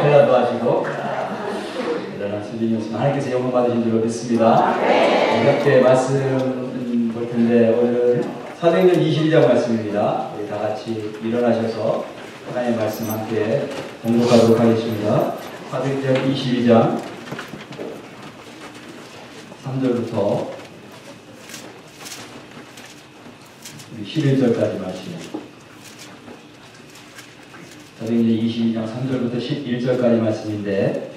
대화도 하시고 대단한 수준이었으면 하나님께서 영광 받으신 줄로 믿습니다. 이렇게 말씀 볼 텐데 오늘은 사도행전 22장 말씀입니다. 우리 다 같이 일어나셔서 하나님의 말씀 함께 공독하도록 하겠습니다. 사도행전 22장 3절부터 11절까지 말씀. 사도행전 22장 3절부터 11절까지 말씀인데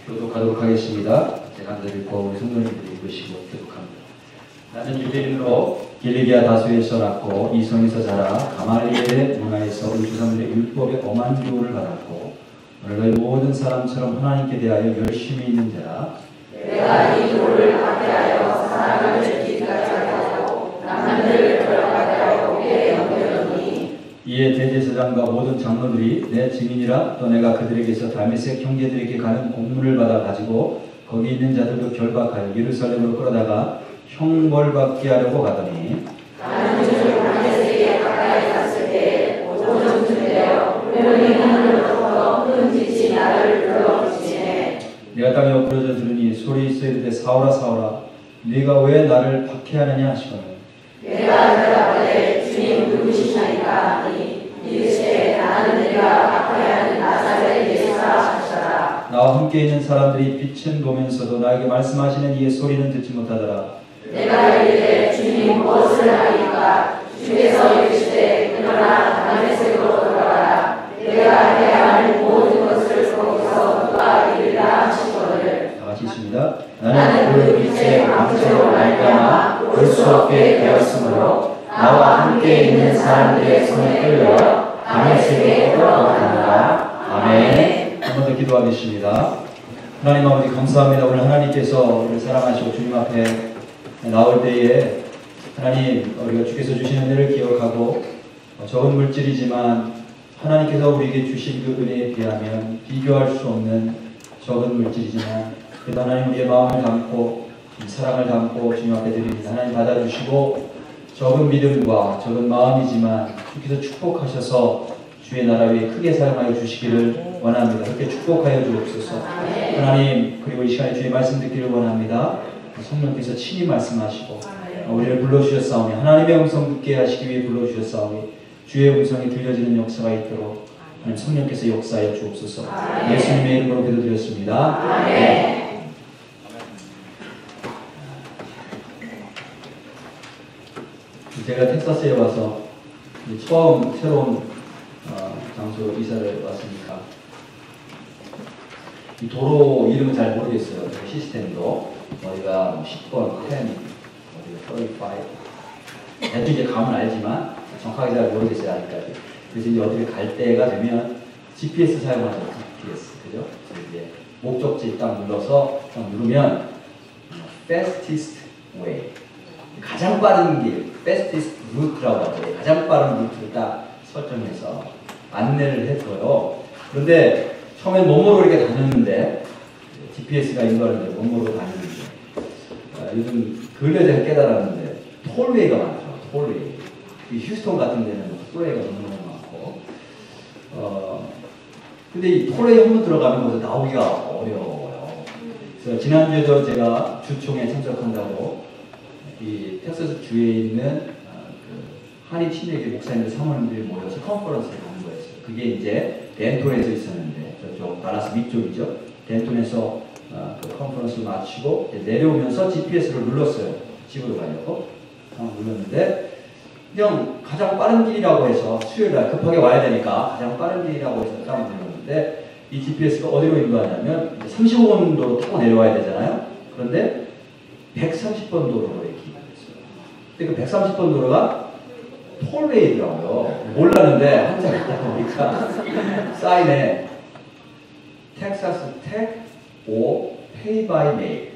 교독하도록 하겠습니다. 제가 한번 읽고 우리 성도님들이 읽으시고 교독합니다. 나는 유대인으로 길리기아 다소에서 낳고 이성에서 자라 가말리엘의 문화에서 우리 조상들의 율법에 엄한 교훈을 받았고 오늘 너희 모든 사람처럼 하나님께 대하여 열심히 있는 자라. 내가 이 도를 박해하여 사람을 지키기까지 하고 남들을 돌아가게 오게 여겨노니 이에 대제사장과 모든 장로들이 내 증인이라 또 내가 그들에게서 다메섹 형제들에게 가는 공문을 받아 가지고 거기 있는 자들도 결박하여 예루살렘으로 끌어다가 형벌받게 하려고 가더니 나는 주를 다메섹에 가까이 갔을 때 오존쯤 되어 우연히 하늘로부터 큰 빛이 나를 불러주시네. 내가 땅에 엎드러져 들으니 소리 있어 이르되 사울아 사울아 네가 왜 나를 박해하느냐 하시거늘 내가 대답하되 주님 누구시나이까 하니 이르시되 나는 네가 박해하는 나사렛 예수라 하시더라. 나와 함께 있는 사람들이 빛은 보면서도 나에게 말씀하시는 이의 소리는 듣지 못하더라. 내가 이르되 주님 무엇을 하니까 주께서 이르시되 그러나 다메섹으로 돌아가라. 내가 해야 할 모든 것을 거기서 누가 이르라 하시거늘. 다 같이 있습니다. 나는 그 빛의 광채로 말미암아 볼 수 없게 되었으므로 나와 함께 있는 사람들의 손에 끌려 다메섹에 끌어가느라. 아멘. 한 번 더 기도하겠습니다. 하나님 아버지 감사합니다. 오늘 하나님께서 우리를 사랑하시고 주님 앞에 나올 때에 하나님 우리가 주께서 주시는 은혜를 기억하고 적은 물질이지만 하나님께서 우리에게 주신 그 은혜에 비하면 비교할 수 없는 적은 물질이지만 그래도 하나님 우리의 마음을 담고 사랑을 담고 주님 앞에 드립니다. 하나님 받아주시고 적은 믿음과 적은 마음이지만 주께서 축복하셔서 주의 나라 위에 크게 사용하여 주시기를 원합니다. 그렇게 축복하여 주옵소서. 하나님 그리고 이 시간에 주의 말씀 듣기를 원합니다. 성령께서 친히 말씀하시고 우리를 불러주셨사오니 하나님의 음성 듣게 하시기 위해 불러주셨사오니 주의 음성이 들려지는 역사가 있도록 하나님 성령께서 역사하여 주옵소서. 예수님의 이름으로 기도드렸습니다. 아멘. 제가 텍사스에 와서 처음 새로운 장소로 이사를 왔으니까 이 도로 이름은 잘 모르겠어요. 시스템도 어디가 10번, 10, 어디가 35 대충 이제 감은 알지만 정확하게 잘 모르겠어요. 아직까지. 그래서 이제 어디를 갈 때가 되면 GPS 사용하죠. GPS 그죠? 이제 목적지 딱 눌러서 딱 누르면 fastest way 가장 빠른 길 fastest route라고 하죠. 가장 빠른 루트를 딱 설정해서 안내를 해줘요. 그런데 처음엔 몸으로 이렇게 다녔는데 GPS가 인도하는데 몸으로 다니는데 요즘 근래 제가 깨달았는데 톨웨이가 많죠. 톨웨이. 휴스턴 같은 데는 톨웨이가 너무너무 많고 근데 이 톨웨이 한번 들어가면 거기서 나오기가 어려워요. 그래서 지난주에도 제가 주총에 참석한다고 이 텍사스 주에 있는 한인 친례교 목사님들 사모님들이 모여서 컨퍼런스를 하는 거였어요. 그게 이제 덴톤에서 있었는데 저쪽 달라스 위쪽이죠. 덴톤에서 그 컨퍼런스를 마치고 내려오면서 GPS를 눌렀어요. 집으로 가려고 눌렀는데 그냥 가장 빠른 길이라고 해서 수요일날 급하게 와야 되니까 가장 빠른 길이라고 해서 딱 눌렀는데 이 GPS가 어디로 인도하냐면 35번도로 타고 내려와야 되잖아요. 그런데 130번 도로로 이렇게 인도했어요. 근데 그 130번 도로가 톨웨이더라고요. 몰랐는데 한참 있다 보니까 사인에 텍사스 텍 오 페이 바이 메일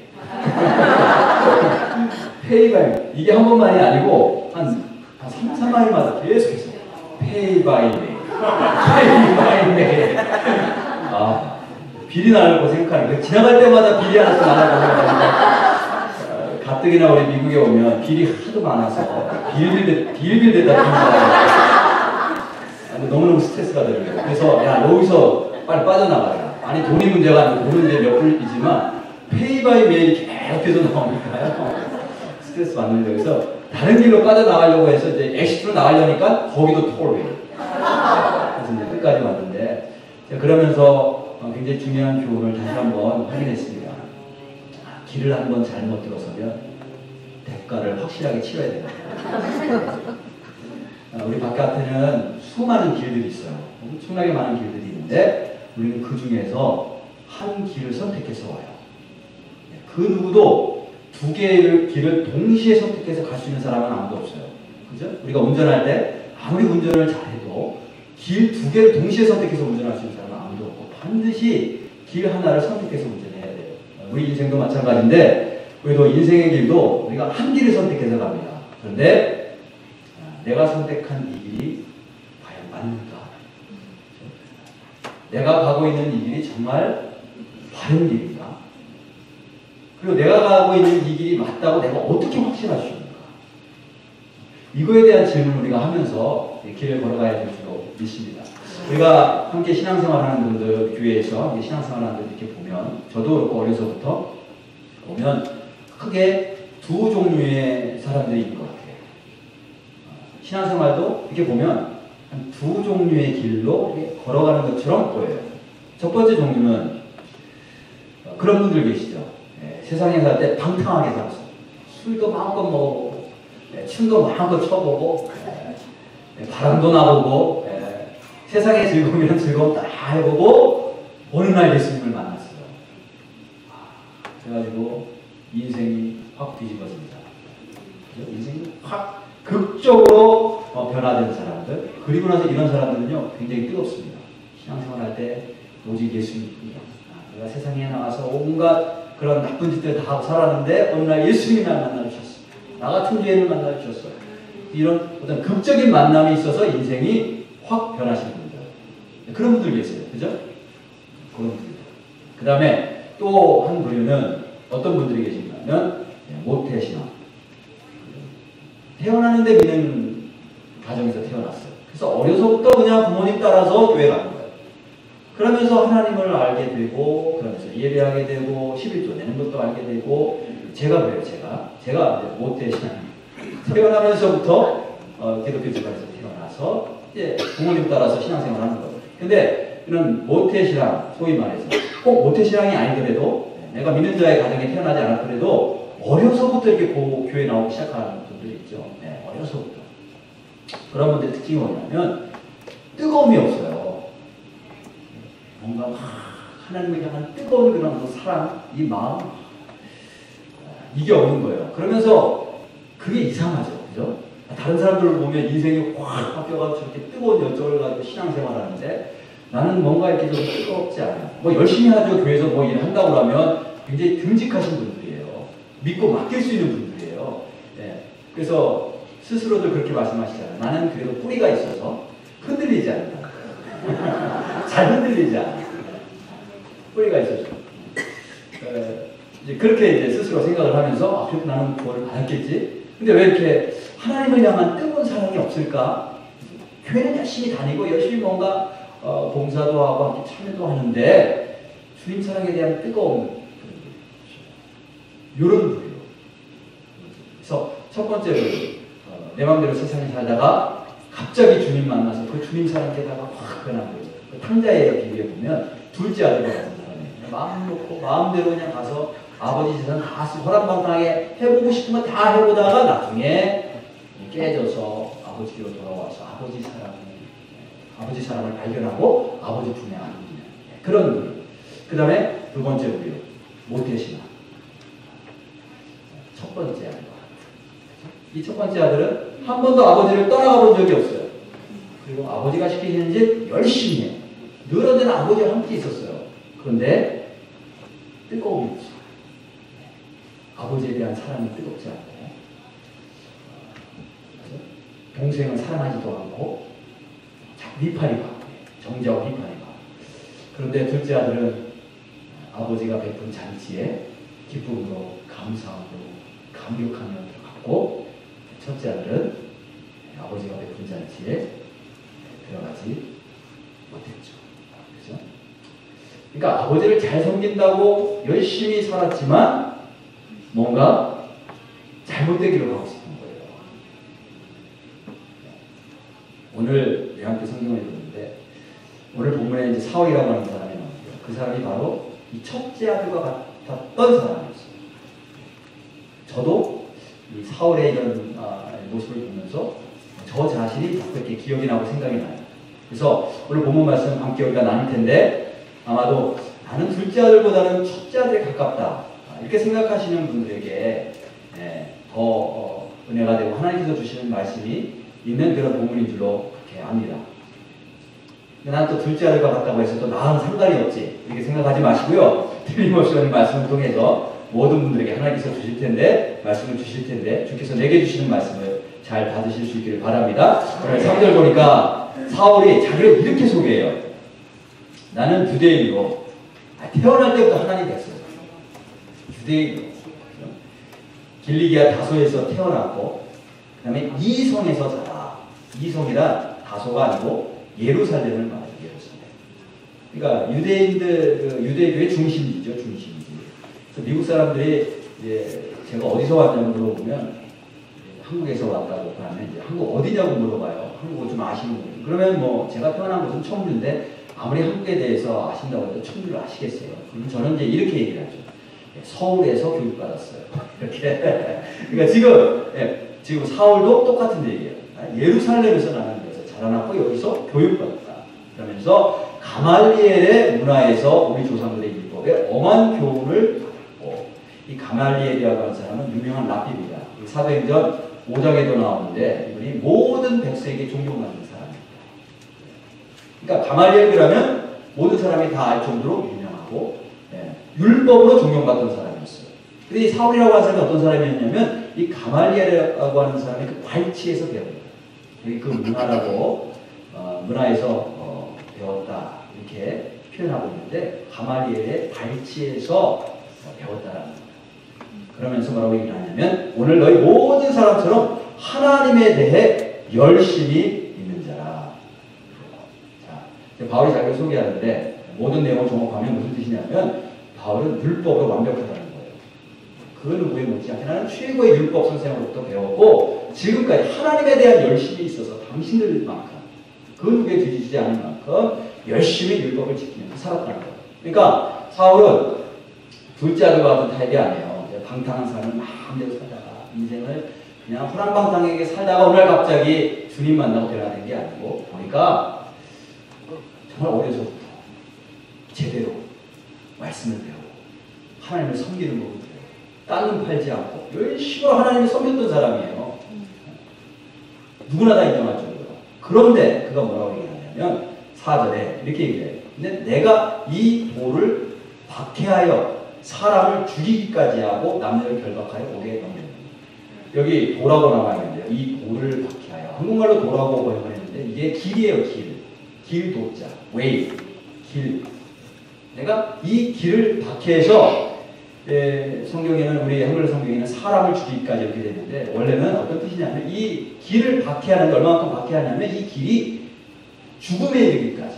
페이 바이 메일 이게 한 번만이 아니고 한 3, 4마일마다 계속해서 페이 바이 메일 페이 바이 메일 비리 나려고 생각하니까 지나갈 때마다 비리 하나씩 나려고 가뜩이나 우리 미국에 오면 비리 하도 많아서 빌빌대다 비리 나려고 너무너무 스트레스가 되는 거예요. 그래서 야 여기서 빨리 빠져나가라. 아니 돈이 문제가 아니고 돈은 이제 몇 불이지만 페이바이 메일이 계속해서 나오니까요. 스트레스 받는 데 그래서 다른 길로 빠져나가려고 해서 이제 엑시트로 나가려니까 거기도 톨이에요. 그래서 이제 끝까지 왔는데 그러면서 굉장히 중요한 교훈을 다시 한번 확인했습니다. 길을 한번 잘못 들어서면 대가를 확실하게 치러야 됩니다. 우리 바깥에는 수많은 길들이 있어요. 엄청나게 많은 길들이 있는데 우리는 그 중에서 한 길을 선택해서 와요. 그 누구도 두 개의 길을 동시에 선택해서 갈 수 있는 사람은 아무도 없어요. 그죠? 우리가 운전할 때 아무리 운전을 잘해도 길 두 개를 동시에 선택해서 운전할 수 있는 사람은 아무도 없고 반드시 길 하나를 선택해서 운전해야 돼요. 우리 인생도 마찬가지인데 우리도 인생의 길도 우리가 한 길을 선택해서 갑니다. 그런데 내가 선택한 이 길이 과연 맞는가? 내가 가고 있는 이 길이 정말 바른 길인가? 그리고 내가 가고 있는 이 길이 맞다고 내가 어떻게 확신할 수 있는가? 이거에 대한 질문을 우리가 하면서 길을 걸어가야 될 줄로 믿습니다. 우리가 함께 신앙생활하는 분들, 교회에서 함께 신앙생활하는 분들 이렇게 보면, 저도 그렇고 어려서부터 보면 크게 두 종류의 사람들이 있는 것 같아요. 신앙생활도 이렇게 보면 한 두 종류의 길로 이렇게 걸어가는 것처럼 보여요. 첫 번째 종류는 그런 분들 계시죠. 세상에 살 때 방탕하게 살았어요. 술도 마음껏 먹어보고, 춤도 마음껏 춰보고, 바람도 나보고, 세상의 즐거움이란 즐거움 다 해보고, 어느 날 예수님을 만났어요. 그래가지고 인생이 확 뒤집어집니다. 인생이 확 극적으로 변화된 사람들. 그리고 나서 이런 사람들은요, 굉장히 뜨겁습니다. 신앙생활 할 때 오직 예수님입니다. 내가 세상에 나가서 온갖 그런 나쁜 짓들 다 하고 살았는데 어느 날 예수님이 날 만나주셨어. 나 같은 죄인을 만나주셨어. 이런 어떤 극적인 만남이 있어서 인생이 확 변하신 분들. 그런 분들 계세요. 그죠? 그런 분들. 그 다음에 또 한 부류는 어떤 분들이 계신가면 모태신앙. 태어나는데 믿는 가정에서 태어났어요. 그래서 어려서부터 그냥 부모님 따라서 교회 가는 거예요. 그러면서 하나님을 알게 되고, 그러면서 예배하게 되고, 11조 내는 것도 알게 되고, 제가 그래요, 제가 모태신앙. 태어나면서부터 기독교 집안에서 태어나서 이제 부모님 따라서 신앙생활 하는 거예요. 근데 이런 모태신앙, 소위 말해서 꼭 모태신앙이 아니더라도 내가 믿는 자의 가정에 태어나지 않았더라도 어려서부터 이렇게 교회 나오기 시작하는 분들이 있죠. 어려서부터. 그런 분들 특징이 뭐냐면 뜨거움이 없어요. 뭔가 하나님을 향한 뜨거운 그런 사랑, 이 마음, 이게 없는 거예요. 그러면서 그게 이상하죠. 그죠? 다른 사람들을 보면 인생이 확 바뀌어가지고 저렇게 뜨거운 열정을 가지고 신앙생활 하는데 나는 뭔가 이렇게 좀 뜨겁지 않아요. 뭐 열심히 하죠. 교회에서 뭐 일을 한다고 하면 굉장히 듬직하신 분들이에요. 믿고 맡길 수 있는 분들이에요. 그래서 스스로도 그렇게 말씀하시잖아요. 나는 그래도 뿌리가 있어서 흔들리지 않는다. 잘 흔들리지 않아. 뿌리가 있어서. 이제 그렇게 이제 스스로 생각을 하면서 그래도 나는 구원을 받았겠지. 근데 왜 이렇게 하나님을 향한 뜨거운 사랑이 없을까? 교회는 열심히 다니고 열심히 뭔가 봉사도 하고 함께 참여도 하는데 주님 사랑에 대한 뜨거움 이런 분이에요. 그래서 첫 번째로 내 마음대로 세상에 살다가 갑자기 주님 만나서 그 주님 사랑에다가 확 변한 거예요. 그 탕자의 비유에 보면 둘째 아들 같은 사람이에요. 마음 놓고 마음대로 그냥 가서 아버지 재산 다 쓰고 허랑방탕하게 해보고 싶은 거 다 해보다가 나중에 깨져서 아버지로 돌아와서 아버지 사랑을 발견하고 아버지 품에 안기는 그런 분이에요. 그 다음에 두 번째 우리요. 모태신앙. 첫 번째 아들. 이 첫 번째 아들은 한 번도 아버지를 떠나가 본 적이 없어요. 그리고 아버지가 시키시는 일 열심히 해요. 늘 언제나 아버지와 함께 있었어요. 그런데 뜨거움이 없어요. 아버지에 대한 사랑이 뜨겁지 않고 동생을 사랑하지도 않고 비판이 가고 정죄하고 비판이 가고 그런데 둘째 아들은 아버지가 베푼 잔치에 기쁨으로 감사하고 감격하며 들어갔고 첫째 아들은 아버지가 베푼 잔치에 들어가지 못했죠. 그렇죠? 그러니까 아버지를 잘 섬긴다고 열심히 살았지만 뭔가 잘못되기로 하고 싶은 거예요. 오늘 내한테 성경을 읽었는데 오늘 본문에 이제 사울이라고 하는 사람이 나오는데요. 그 사람이 바로 이 첫째 아들과 같았던 사람이었어요. 저도 이 사울의 이런 모습을 보면서 저 자신이 자꾸 이렇게 기억이 나고 생각이 나요. 그래서 오늘 본문 말씀 함께 우리가 나눌 텐데 아마도 나는 둘째 아들보다는 첫째 아들에 가깝다 이렇게 생각하시는 분들에게 더 은혜가 되고 하나님께서 주시는 말씀이 있는 그런 본문인 줄로 그렇게 압니다. 난 또 둘째 아들과 같다고 해서 또 나은 상관이 없지 이렇게 생각하지 마시고요. 틀림없이 오늘 말씀을 통해서 모든 분들에게 하나님께서 주실 텐데 말씀을 주실 텐데 주께서 내게 주시는 말씀을 잘 받으실 수 있기를 바랍니다. 오늘 3절 보니까 사울이 자기를 이렇게 소개해요. 나는 유대인으로 태어날 때부터 하나님 됐어요. 유대인으로 길리기아 다소에서 태어났고 그 다음에 이성에서 자라. 이성이란 다소가 아니고 예루살렘을 말해요. 예루살렘. 그러니까 유대인들 유대교의 중심지죠. 중심지. 그래서 미국 사람들이 이제 제가 어디서 왔냐고 물어보면 한국에서 왔다고 하면 이제 한국 어디냐고 물어봐요. 한국을 좀 아시는 분. 그러면 뭐 제가 태어난 곳은 청주인데 아무리 한국에 대해서 아신다고 해도 청주를 아시겠어요. 그럼 저는 이제 이렇게 얘기를 하죠. 서울에서 교육받았어요. 이렇게. 그러니까 지금 사울도 똑같은 얘기예요. 예루살렘에서 나는 데서 자라났고 여기서 교육받았다. 그러면서 가말리엘의 문화에서 우리 조상들의 율법에 엄한 교훈을 듣고 이 가말리엘이라고 하는 사람은 유명한 랍비입니다. 사도행전 5장에도 나오는데 이분이 모든 백성에게 존경받는 사람입니다. 그러니까 가말리엘이라면 모든 사람이 다 알 정도로 유명하고 율법으로 존경받던 사람이었어요. 근데 이 사울이라고 하는 사람이 어떤 사람이었냐면 이 가말리엘이라고 하는 사람이 그 발치에서 배웁니다. 여기 그 문화에서 배웠다 이렇게 표현하고 있는데 가말리엘의 발치에서 배웠다라는 거예요. 그러면서 뭐라고 얘기하냐면 오늘 너희 모든 사람처럼 하나님에 대해 열심히 있는 자라. 자, 바울이 자기를 소개하는데 모든 내용을 종합하면 무슨 뜻이냐면 바울은 율법으로 완벽하다는 거예요. 그 누구에 못지않게 나는 최고의 율법 선생으로부터 배웠고 지금까지 하나님에 대한 열심이 있어서 당신들만큼 그 누구에 뒤지지 않을 만큼 열심히 율법을 지키면서 살았다는 거예요. 그러니까 사울은 둘째 아들과 같은 타입이 아니에요. 방탕한 삶을 마음대로 살다가 인생을 그냥 호랑방탕하게 살다가 오늘 갑자기 주님 만나고 변화된 게 아니고 보니까 정말 어려서부터 제대로 말씀을 배우고 하나님을 섬기는 법을 배우고 땅은 팔지 않고 열심히 하나님을 섬겼던 사람이에요. 누구나 다 인정할 정도로. 그런데 그가 뭐라고 얘기하냐면 4절에 이렇게 얘기해요. 근데 내가 이 돌을 박해하여 사람을 죽이기까지 하고 남녀를 결박하여 옥에 넣는 여기 도라고 나와 있는데요. 이 돌을 박해하여 한국말로 도라고 번역했는데 이게 길이에요. 길 도자 웨이 길. 내가 이 길을 박해해서 성경에는 우리 한글 성경에는 사람을 죽이기까지 이렇게 되는데 원래는 어떤 뜻이냐면 이 길을 박해하는 게 얼마만큼 박해하냐면 이 길이 죽음에 이르기까지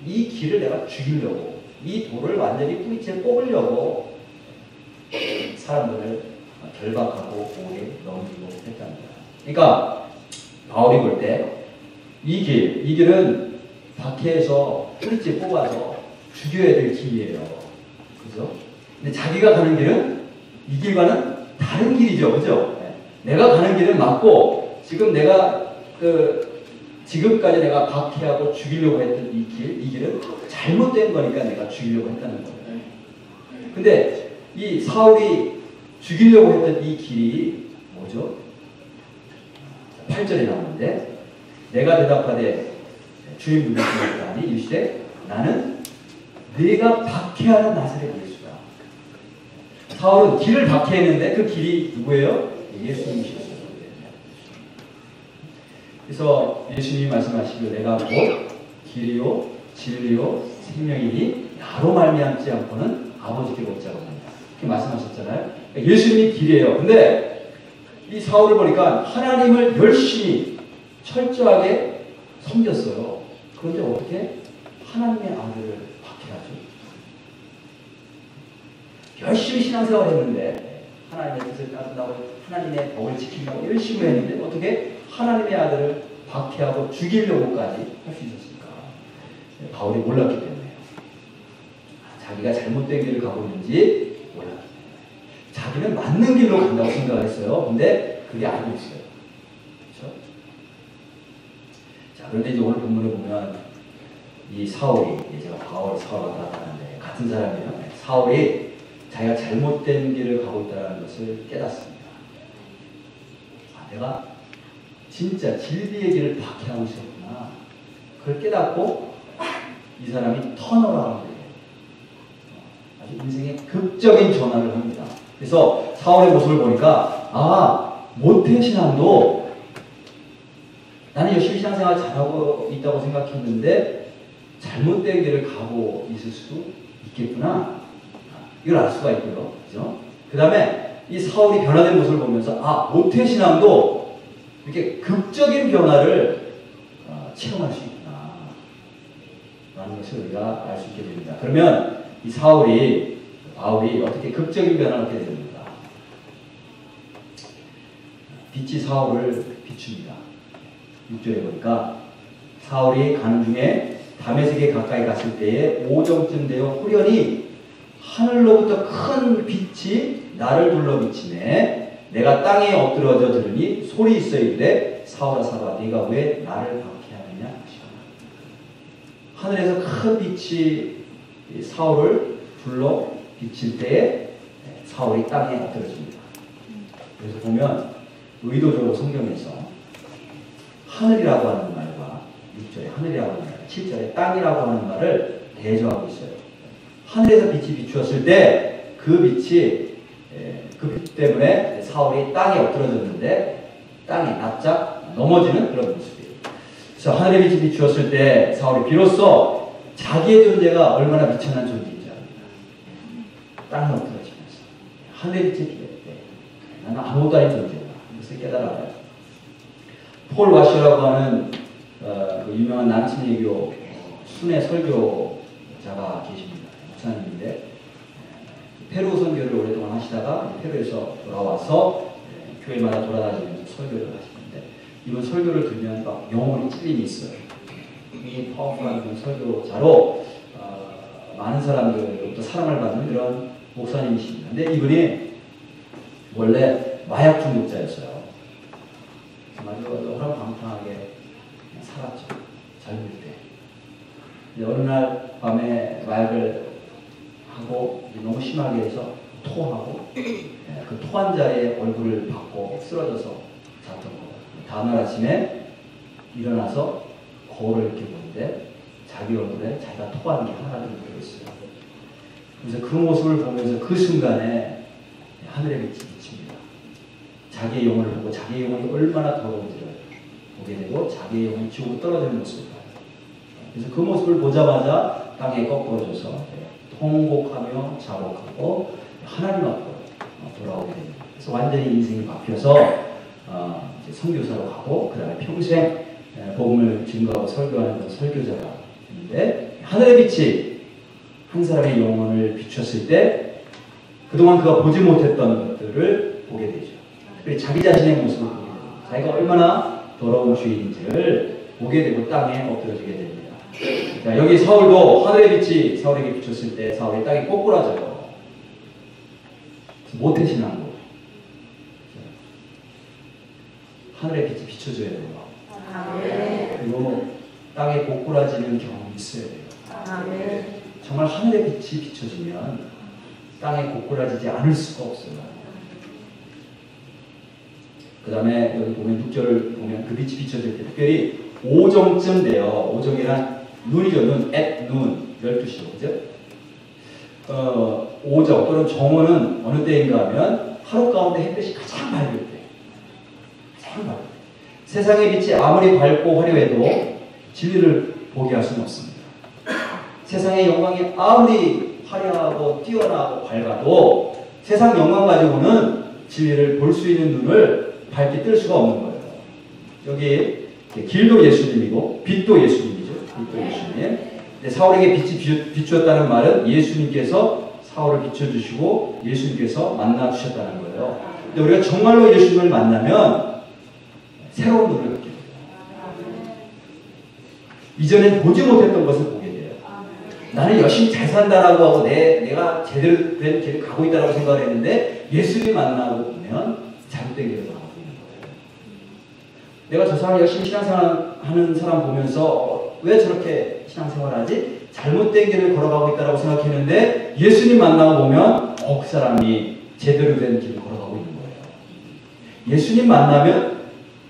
이 길을 내가 죽이려고 이 돌을 완전히 뿌리채 뽑으려고 사람들을 결박하고 옥에 넣으려고 했답니다. 그러니까 바울이 볼 때 이 길은 박해해서 뿌리채 뽑아서 죽여야 될 길이에요. 그죠? 근데 자기가 가는 길은 이 길과는 다른 길이죠. 그죠? 내가 가는 길은 맞고 지금 내가 지금까지 내가 박해하고 죽이려고 했던 이 길은 잘못된 거니까 내가 죽이려고 했다는 거예요. 근데 이 사울이 죽이려고 했던 이 길이 뭐죠? 8절에 나오는데 내가 대답하되 주님 누구십니까? 하니 이르시되 나는 네가 박해하는 나사렛 예수다. 사울은 길을 박해했는데 그 길이 누구예요? 예수님이셨어요. 그래서 예수님이 말씀하시기를 내가 곧 길이요 진리요 생명이니 나로 말미암지 않고는 아버지께 못 자고 간다. 이렇게 말씀하셨잖아요. 예수님이 길이에요. 근데 이 사울을 보니까 하나님을 열심히 철저하게 섬겼어요. 그런데 어떻게 하나님의 아들을 박해하죠? 열심히 신앙생활 했는데 하나님의 뜻을 따른다고 하나님의 법을 지키려고 열심히 했는데 어떻게 하나님의 아들을 박해하고 죽이려고까지 할 수 있었을까? 바울이 몰랐기 때문에요. 자기가 잘못된 길을 가고 있는지 몰랐기 때문에. 자기는 맞는 길로 간다고 생각을 했어요. 근데 그게 알고 있어요. 그렇죠? 자, 그런데 이제 오늘 본문을 보면 이 사울이, 제가 사울과 나타났는데 같은 사람이에요. 사울이 자기가 잘못된 길을 가고 있다는 것을 깨닫습니다. 아, 내가 진짜 진리의 길을 박해하고 있었구나. 그걸 깨닫고 이 사람이 턴어라운드, 아주 인생의 극적인 전환을 합니다. 그래서 사울의 모습을 보니까 모태신앙도 나는 열심히 신앙생활 잘하고 있다고 생각했는데 잘못된 길을 가고 있을 수도 있겠구나. 이걸 알 수가 있고요. 그죠? 그 다음에 이 사울이 변화된 모습을 보면서 모태신앙도 이렇게 극적인 변화를 체험할 수 있구나 라는 것을 우리가 알 수 있게 됩니다. 그러면 이 바울이 어떻게 극적인 변화를 하게 됩니까? 빛이 사울을 비춥니다. 6절에 보니까 사울이 가는 중에 다메섹에 가까이 갔을 때에 오정쯤 되어 후련히 하늘로부터 큰 빛이 나를 둘러 비치네. 내가 땅에 엎드러져 들으니 소리 있어 이르되 사울아 사울아 네가 왜 나를 박해하느냐 하늘에서 큰 빛이 사울을 둘러 비칠 때에 사울이 땅에 엎드러집니다. 그래서 보면 의도적으로 성경에서 하늘이라고 하는 말과 6절에 하늘이라고 하는 말, 7절에 땅이라고 하는 말을 대조하고 있어요. 하늘에서 빛이 비추었을 때 그 빛이 그 빛 때문에 사울이 땅에 엎드러졌는데 땅에 납작 넘어지는 그런 모습이에요. 그래서 하늘의 빛이 비추었을 때 사울이 비로소 자기의 존재가 얼마나 미천한 존재인지 압니다. 땅에 엎드러지면서 하늘의 빛이 비칠 때 나는 아무것도 아닌 존재다. 이것을 깨달아요. 폴 와셔라고 하는 그 유명한 남침예교 순회 설교자가 계십니다. 목사님인데 페루 선교를 오랫동안 하시다가 페루에서 돌아와서 교회마다 돌아다니면서 설교를 하시는데 이번 설교를 들으면 막 영혼이 찔림이 있어요. 이 파워풀한 그런 설교자로 많은 사람들로부터 사랑을 받는 그런 목사님이십니다. 근데 이분이 원래 마약 중독자였어요. 아주 호락방탕하게 살았죠. 젊을 때. 어느 날 밤에 마약을 하고 너무 심하게 해서 토하고 그 토한 자리에 얼굴을 받고 쓰러져서 잤던 거예요. 다음날 아침에 일어나서 거울을 이렇게 보는데 자기 얼굴에 자기가 토한 게 하나도 들어있어요. 그래서 그 모습을 보면서 그 순간에 하늘의 빛이 비칩니다. 자기의 영혼을 보고 자기의 영혼이 얼마나 더러운지를 보게 되고 자기의 영혼이 지옥으로 떨어지는 모습을 봐요. 그래서 그 모습을 보자마자 땅에 꺾어져서 통곡하며 자복하고 하나님 앞으로 돌아오게 됩니다. 그래서 완전히 인생이 바뀌어서 이제 선교사로 가고 그 다음에 평생 복음을 증거하고 설교하는 그런 설교자가 있는데 하늘의 빛이 한 사람의 영혼을 비췄을 때 그동안 그가 보지 못했던 것들을 보게 되죠. 그리고 자기 자신의 모습을 보게 됩니다. 자기가 얼마나 더러운 주인인지를 보게 되고 땅에 엎드러지게 됩니다. 자, 여기 사울도 하늘의 빛이 사울에게 비쳤을 때 사울이 땅에 꼬꾸라져요. 모태신앙으로 하늘의 빛이 비춰줘야 돼요. 그리고 땅에 꼬꾸라지는 경험이 있어야 돼요. 정말 하늘의 빛이 비춰지면 땅에 꼬꾸라지지 않을 수가 없어요. 그 다음에 여기 보면 6절을 보면 그 빛이 비춰질 때 특별히 오정쯤 돼요. 오정이란 눈이죠. 눈, at 눈, 12시죠. 그죠? 오정 또는 정오는 어느 때인가 하면 하루 가운데 햇빛이 가장 밝을 때. 가장 밝을 때. 세상의 빛이 아무리 밝고 화려해도 진리를 보게 할 수는 없습니다. 세상의 영광이 아무리 화려하고 뛰어나고 밝아도 세상 영광 가지고는 진리를 볼 수 있는 눈을 밝게 뜰 수가 없는 거예요. 여기 길도 예수님이고 빛도 예수님이죠. 빛도 예수님. 사울에게 빛이 비추었다는 말은 예수님께서 사울을 비춰주시고 예수님께서 만나주셨다는 거예요. 근데 우리가 정말로 예수님을 만나면 새로운 눈을 갖게 돼요. 이전엔 보지 못했던 것을 보게 돼요. 나는 열심히 잘 산다라고 하고 내가 제대로 된 길을 가고 있다고 생각을 했는데 예수님 만나고 보면 잘못된 길을 가고 있는 거예요. 내가 저 사람 열심히 신앙생활 하는 사람 보면서 왜 저렇게 신앙생활하지? 잘못된 길을 걸어가고 있다고 생각했는데 예수님 만나고 보면 그 사람이 제대로 된 길을 걸어가고 있는 거예요. 예수님 만나면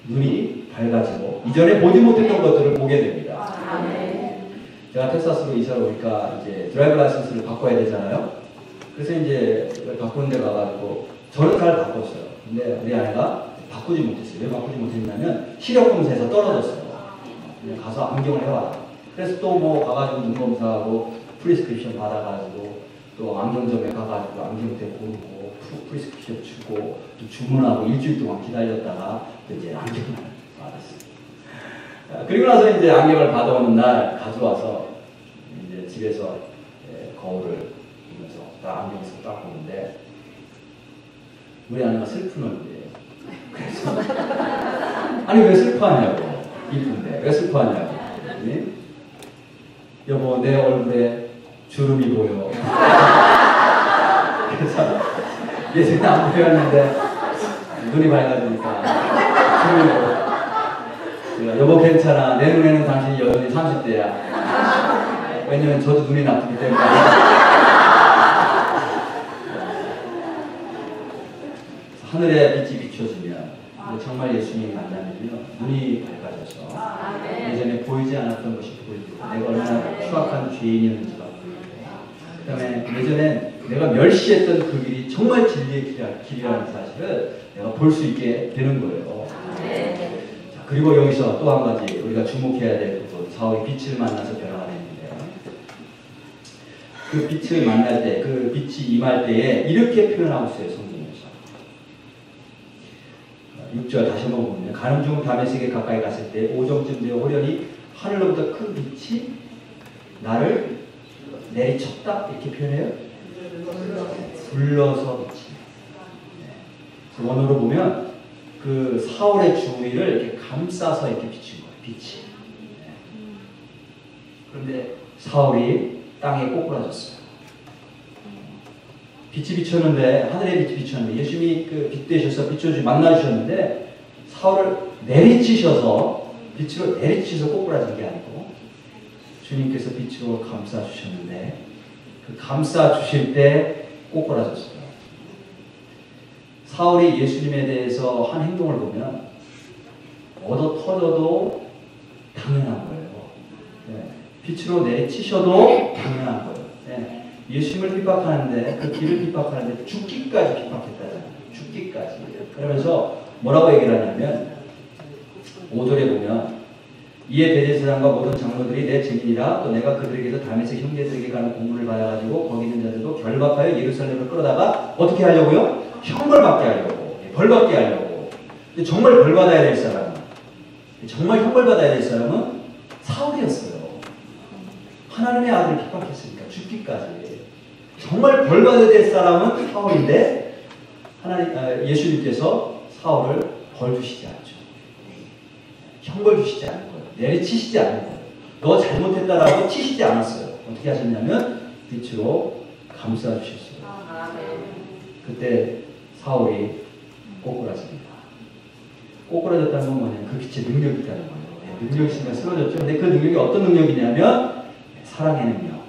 눈이 밝아지고 이전에 보지 못했던 것들을 보게 됩니다. 제가 텍사스로 이사를 오니까 이제 드라이브 라이선스를 바꿔야 되잖아요. 그래서 이제 바꾸는 데 가가지고 저는 잘 바꿨어요. 근데 우리 아내가 바꾸지 못했어요. 왜 바꾸지 못했냐면 시력 검사에서 떨어졌어요. 가서 안경을 해와라. 그래서 또 뭐 가가지고 눈 검사하고 프리스크립션 받아가지고 또 안경점에 가가지고 안경테 고르고 프리스크립션 주고 또 주문하고 일주일 동안 기다렸다가 또 이제 안경을 받았어요. 그리고 나서 이제 안경을 받아오는 날 가져와서 이제 집에서 거울을 보면서 딱 안경을 딱 보는데 우리 아내가 슬프는데 그래서 아니 왜 슬퍼하냐고 이쁜데 왜 슬퍼하냐고 여보 내 얼굴에 주름이 보여. 그래서 예전에 안 보였는데 눈이 밝아지니까 주름이 보여. 여보 괜찮아. 내 눈에는 당신이 여전히 30대야. 왜냐면 저도 눈이 나쁘기 때문에. 하늘에 빛이 비춰지면 정말 예수님 만나면요 눈이 밝아져서 예전에 보이지 않았던 것이 보이고 내가 얼마나 추악한 죄인이었는지가 보이고 그 다음에 예전에 내가 멸시했던 그 길이 정말 진리의 길이라는 사실을 내가 볼 수 있게 되는 거예요. 자, 그리고 여기서 또 한 가지 우리가 주목해야 될 부분, 사울이 빛을 만나서 변화하는데요. 그 빛을 만날 때, 그 빛이 임할 때에 이렇게 표현하고 있어요, 성경에서. 6절 다시 한번 보면 가는 중 다메섹에 가까이 갔을 때 오정쯤 되어 호련히 하늘로부터 큰 빛이 나를 내리쳤다 이렇게 표현해요. 불러서 빛이. 그 원어로 보면 그 사울의 주위를 이렇게 감싸서 이렇게 비춘 거예요. 빛이. 그런데 사울이 땅에 꼬꾸라졌어요. 빛이 비쳤는데 하늘에 빛이 비쳤는데 예수님이 그 빛 되셔서 비춰주 만나주셨는데 사울을 내리치셔서 빛으로 내리치셔서 꼬꾸라진 게 아니고 주님께서 빛으로 감싸 주셨는데 그 감싸 주실 때 꼬꾸라졌어요. 사울이 예수님에 대해서 한 행동을 보면 얻어 터져도 당연한 거예요. 네. 빛으로 내리치셔도 당연한 거예요. 네. 예수님을 핍박하는데 그 길을 핍박하는데 죽기까지 핍박했다잖아요. 죽기까지. 그러면서 뭐라고 얘기를 하냐면 5절에 보면 이에 대제사장과 모든 장로들이 내 증인이라 또 내가 그들에게서 다메섹 형제들에게 가는 공문을 받아가지고 거기 있는 자들도 결박하여 예루살렘을 끌어다가 어떻게 하려고요? 형벌받게 하려고. 벌받게 하려고. 근데 정말 벌받아야 될 사람은 정말 형벌받아야 될 사람은 사울이었어요. 하나님의 아들을 핍박했으니까 죽기까지. 정말 벌받아야 될 사람은 사울인데 예수님께서 사울을 벌 주시지 않죠. 형벌 주시지 않은 거예요. 내리치시지 않은 거예요. 너 잘못했다라고 치시지 않았어요. 어떻게 하셨냐면 빛으로 감싸 주셨어요. 그때 사울이 꼬꾸라집니다. 꼬꾸라졌다는 건 뭐냐면 그 빛의 능력이 있다는 거예요. 능력이 있으니까 쓰러졌죠. 근데 그 능력이 어떤 능력이냐면 사랑의 능력.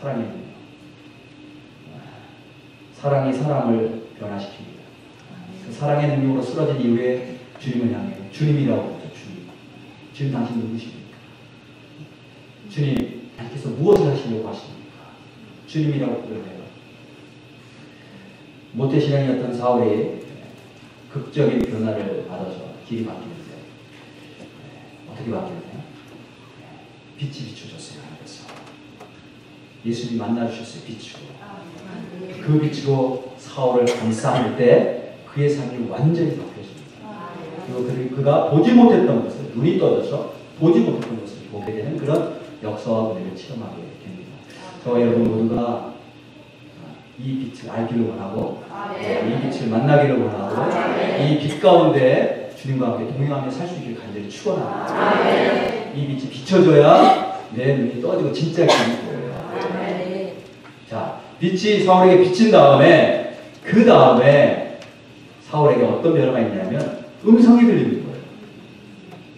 사랑의 능력. 사랑이 사람을 변화시킵니다. 그 사랑의 능력으로 쓰러진 이후에 주님을 향해 주님이라고 부르죠. 주님 당신 누구십니까? 주님 당신께서 무엇을 하시려고 하십니까? 주님이라고 부르네요. 모태신앙이었던 사울이 극적인 변화를 받아서 길이 바뀌는데 어떻게 바뀌었나요? 빛이 비춰졌어요. 하늘에서 예수님이 만나주셨어요. 빛으로. 그 빛으로 사울을 감싸할 때 그의 삶이 완전히 바뀌어집니다. 그리고 그가 보지 못했던 것을 눈이 떠져서 보지 못했던 것을 보게 되는 그런 역사와 은혜를 체험하게 됩니다. 저와 여러분 모두가 이 빛을 알기를 원하고 이 빛을 만나기를 원하고 이 빛 가운데 주님과 함께 동행하며 살 수 있기를 간절히 축원합니다. 이 빛이 비춰져야 내 눈이 떠지고 진짜 빛이 보여요. 자, 빛이 사울에게 비친 다음에 그 다음에 사울에게 어떤 변화가 있냐면 음성이 들리는 거예요.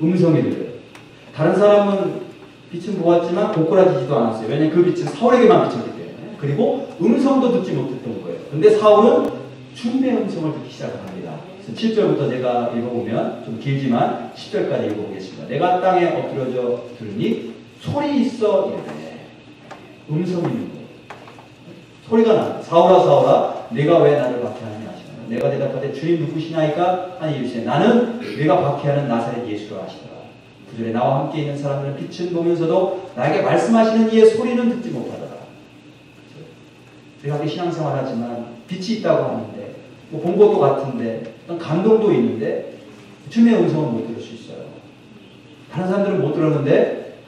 음성이 들려요. 다른 사람은 빛은 보았지만 고꾸라지지도 않았어요. 왜냐하면 그 빛은 사울에게만 비쳤기 때문에. 그리고 음성도 듣지 못했던 거예요. 그런데 사울은 주님의 음성을 듣기 시작합니다. 그래서 7절부터 제가 읽어보면 좀 길지만 10절까지 읽어보겠습니다. 내가 땅에 엎드려져 들으니 소리 있어 이르되 음성이 있는 거예요. 소리가 나. 사울아 사울아 네가 왜 나를 박해하느냐 하시나요. 내가 대답하되 주님 누구시나이까 하니 이르시되 나는 네가 박해하는 나사렛 예수라 하시더라. 9절에 나와 함께 있는 사람들은 빛을 보면서도 나에게 말씀하시는 이의 소리는 듣지 못하더라. 우리가 함께 신앙생활 하지만 빛이 있다고 하는데 뭐 본 것도 같은데 어떤 감동도 있는데 주님의 음성은 못 들을 수 있어요. 다른 사람들은 못 들었는데